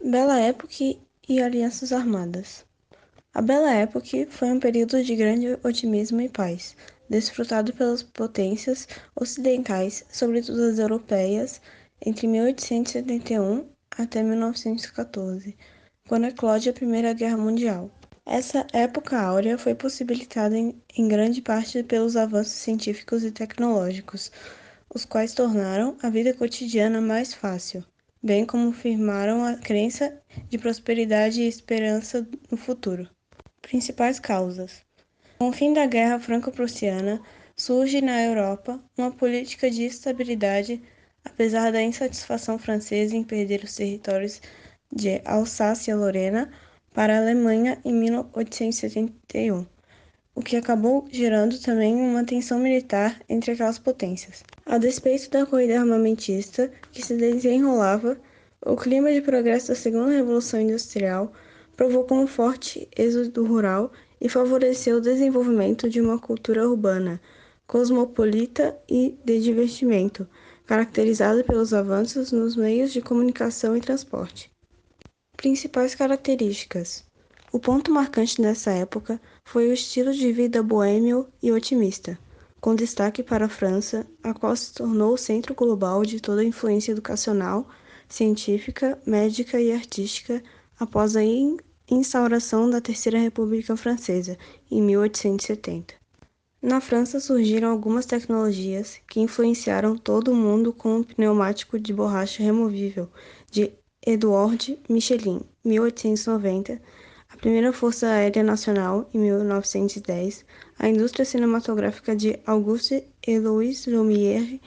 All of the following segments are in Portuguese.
Belle Époque e Alianças Armadas. A Belle Époque foi um período de grande otimismo e paz, desfrutado pelas potências ocidentais, sobretudo as europeias, entre 1871 até 1914, quando eclode a Primeira Guerra Mundial. Essa época áurea foi possibilitada em grande parte pelos avanços científicos e tecnológicos, os quais tornaram a vida cotidiana mais fácil, bem como firmaram a crença de prosperidade e esperança no futuro. Principais causas. Com o fim da Guerra Franco-Prussiana, surge na Europa uma política de estabilidade, apesar da insatisfação francesa em perder os territórios de Alsácia-Lorena para a Alemanha em 1871, o que acabou gerando também uma tensão militar entre aquelas potências. A despeito da corrida armamentista que se desenrolava, o clima de progresso da Segunda Revolução Industrial provocou um forte êxodo rural e favoreceu o desenvolvimento de uma cultura urbana, cosmopolita e de divertimento, caracterizada pelos avanços nos meios de comunicação e transporte. Principais características. O ponto marcante dessa época foi o estilo de vida boêmio e otimista, com destaque para a França, a qual se tornou o centro global de toda a influência educacional, científica, médica e artística após a instauração da Terceira República Francesa, em 1870. Na França surgiram algumas tecnologias que influenciaram todo o mundo, como o pneumático de borracha removível de Edouard Michelin, 1890, a primeira Força Aérea Nacional, em 1910, a indústria cinematográfica de Auguste et Louis Lumière,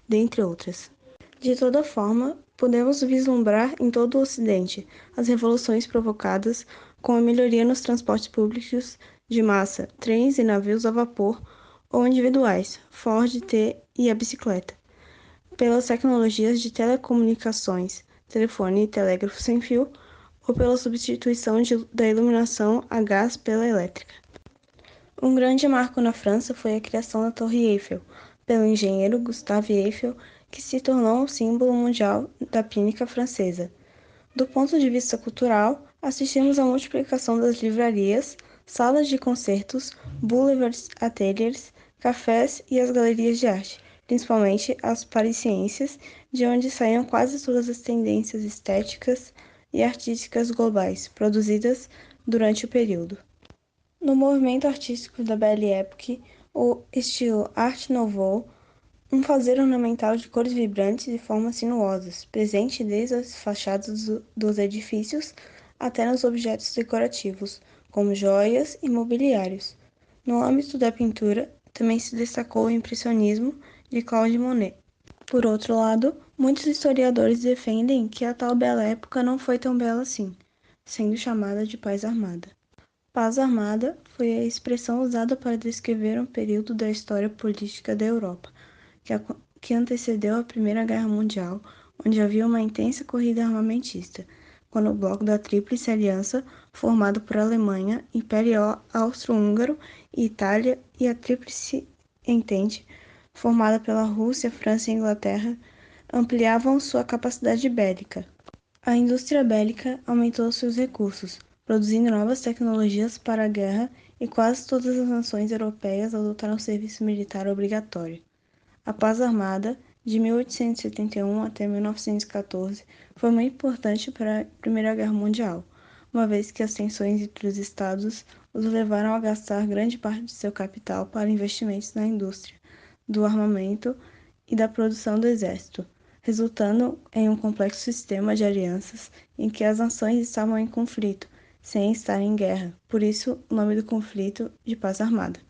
dentre outras. De toda forma, podemos vislumbrar em todo o Ocidente as revoluções provocadas com a melhoria nos transportes públicos de massa, trens e navios a vapor ou individuais, Ford T e a bicicleta, pelas tecnologias de telecomunicações, telefone e telégrafo sem fio, ou pela substituição da iluminação a gás pela elétrica. Um grande marco na França foi a criação da Torre Eiffel, pelo engenheiro Gustave Eiffel, que se tornou um símbolo mundial da pínica francesa. Do ponto de vista cultural, assistimos à multiplicação das livrarias, salas de concertos, boulevards, ateliês, cafés e as galerias de arte, principalmente as parisienses, de onde saíam quase todas as tendências estéticas e artísticas globais produzidas durante o período. No movimento artístico da Belle Époque, o estilo Art Nouveau, um fazer ornamental de cores vibrantes e formas sinuosas, presente desde as fachadas dos edifícios até nos objetos decorativos, como joias e mobiliários. No âmbito da pintura, também se destacou o impressionismo de Claude Monet. Por outro lado, muitos historiadores defendem que a tal bela época não foi tão bela assim, sendo chamada de paz armada. Paz armada foi a expressão usada para descrever um período da história política da Europa, que antecedeu a Primeira Guerra Mundial, onde havia uma intensa corrida armamentista, quando o bloco da Tríplice Aliança, formado por Alemanha, Império Austro-Húngaro e Itália, e a Tríplice Entente, formada pela Rússia, França e Inglaterra, ampliavam sua capacidade bélica. A indústria bélica aumentou seus recursos, produzindo novas tecnologias para a guerra, e quase todas as nações europeias adotaram o serviço militar obrigatório. A Paz Armada, de 1871 até 1914, foi muito importante para a Primeira Guerra Mundial, uma vez que as tensões entre os estados os levaram a gastar grande parte de seu capital para investimentos na indústria, do armamento e da produção do exército, resultando em um complexo sistema de alianças em que as nações estavam em conflito, sem estar em guerra, por isso o nome do conflito de Paz Armada.